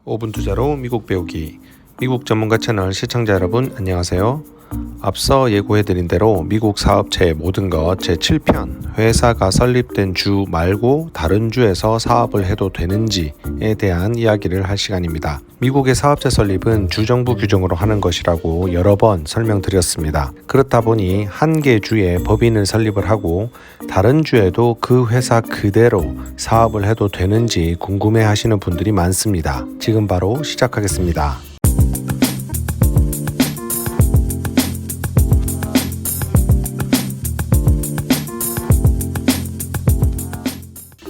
5분 투자로 미국 배우기. 미국 전문가 채널 시청자 여러분 안녕하세요. 앞서 예고해드린 대로 미국 사업체의 모든 것 제7편 회사가 설립된 주 말고 다른 주에서 사업을 해도 되는지에 대한 이야기를 할 시간입니다. 미국의 사업체 설립은 주정부 규정으로 하는 것이라고 여러 번 설명드렸습니다. 그렇다 보니 한 개 주에 법인을 설립을 하고 다른 주에도 그 회사 그대로 사업을 해도 되는지 궁금해 하시는 분들이 많습니다. 지금 바로 시작하겠습니다.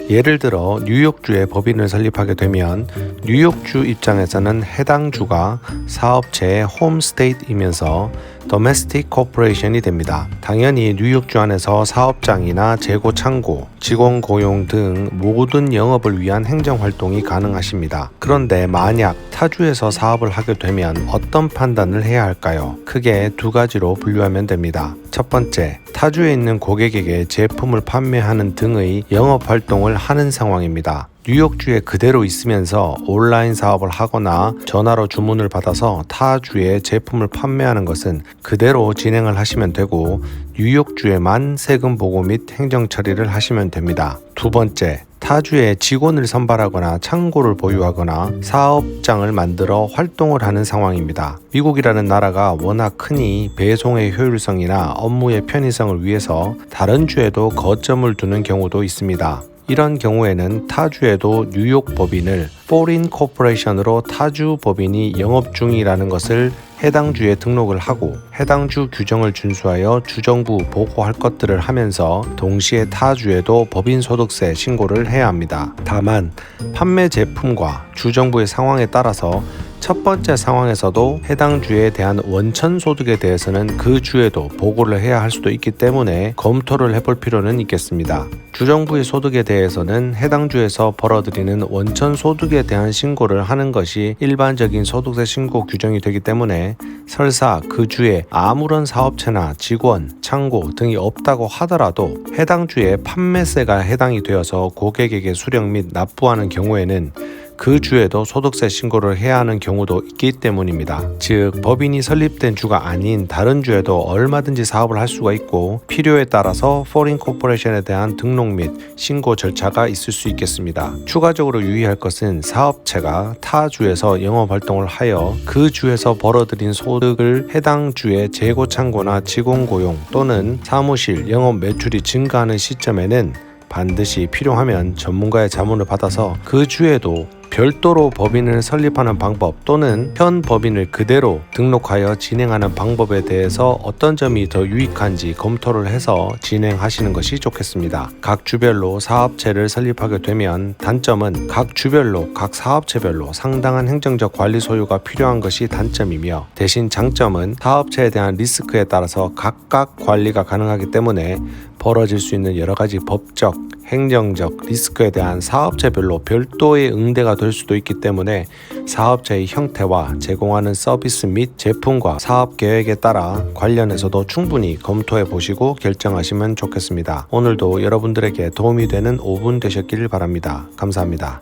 예를 들어 뉴욕주에 법인을 설립하게 되면 뉴욕주 입장에서는 해당 주가 사업체의 홈스테이트이면서 도메스틱 코퍼레이션이 됩니다. 당연히 뉴욕주 안에서 사업장이나 재고 창고, 직원 고용 등 모든 영업을 위한 행정활동이 가능하십니다. 그런데 만약 타주에서 사업을 하게 되면 어떤 판단을 해야 할까요? 크게 두 가지로 분류하면 됩니다. 첫 번째, 타주에 있는 고객에게 제품을 판매하는 등의 영업활동을 하는 상황입니다. 뉴욕주에 그대로 있으면서 온라인 사업을 하거나 전화로 주문을 받아서 타주에 제품을 판매하는 것은 그대로 진행을 하시면 되고 뉴욕주에만 세금 보고 및 행정 처리를 하시면 됩니다. 두 번째, 타주에 직원을 선발하거나 창고를 보유하거나 사업장을 만들어 활동을 하는 상황입니다. 미국이라는 나라가 워낙 크니 배송의 효율성이나 업무의 편의성을 위해서 다른 주에도 거점을 두는 경우도 있습니다. 이런 경우에는 타주에도 뉴욕 법인을 Foreign Corporation으로 타주 법인이 영업 중이라는 것을 해당 주에 등록을 하고 해당 주 규정을 준수하여 주정부 보고할 것들을 하면서 동시에 타주에도 법인 소득세 신고를 해야 합니다. 다만 판매 제품과 주정부의 상황에 따라서 첫 번째 상황에서도 해당 주에 대한 원천 소득에 대해서는 그 주에도 보고를 해야 할 수도 있기 때문에 검토를 해볼 필요는 있겠습니다. 주정부의 소득에 대해서는 해당 주에서 벌어들이는 원천 소득에 대한 신고를 하는 것이 일반적인 소득세 신고 규정이 되기 때문에 설사 그 주에 아무런 사업체나 직원, 창고 등이 없다고 하더라도 해당 주에 판매세가 해당이 되어서 고객에게 수령 및 납부하는 경우에는 그 주에도 소득세 신고를 해야 하는 경우도 있기 때문입니다. 즉 법인이 설립된 주가 아닌 다른 주에도 얼마든지 사업을 할 수가 있고 필요에 따라서 포린 코퍼레이션에 대한 등록 및 신고 절차가 있을 수 있겠습니다. 추가적으로 유의할 것은 사업체가 타 주에서 영업 활동을 하여 그 주에서 벌어들인 소득을 해당 주의 재고 창고나 직원 고용 또는 사무실 영업 매출이 증가하는 시점에는 반드시 필요하면 전문가의 자문을 받아서 그 주에도 별도로 법인을 설립하는 방법 또는 현 법인을 그대로 등록하여 진행하는 방법에 대해서 어떤 점이 더 유익한지 검토를 해서 진행하시는 것이 좋겠습니다. 각 주별로 사업체를 설립하게 되면 단점은 각 주별로 각 사업체별로 상당한 행정적 관리 소유가 필요한 것이 단점이며 대신 장점은 사업체에 대한 리스크에 따라서 각각 관리가 가능하기 때문에 벌어질 수 있는 여러 가지 법적, 행정적 리스크에 대한 사업체별로 별도의 응대가 될 수도 있기 때문에 사업체의 형태와 제공하는 서비스 및 제품과 사업 계획에 따라 관련해서도 충분히 검토해 보시고 결정하시면 좋겠습니다. 오늘도 여러분들에게 도움이 되는 5분 되셨기를 바랍니다. 감사합니다.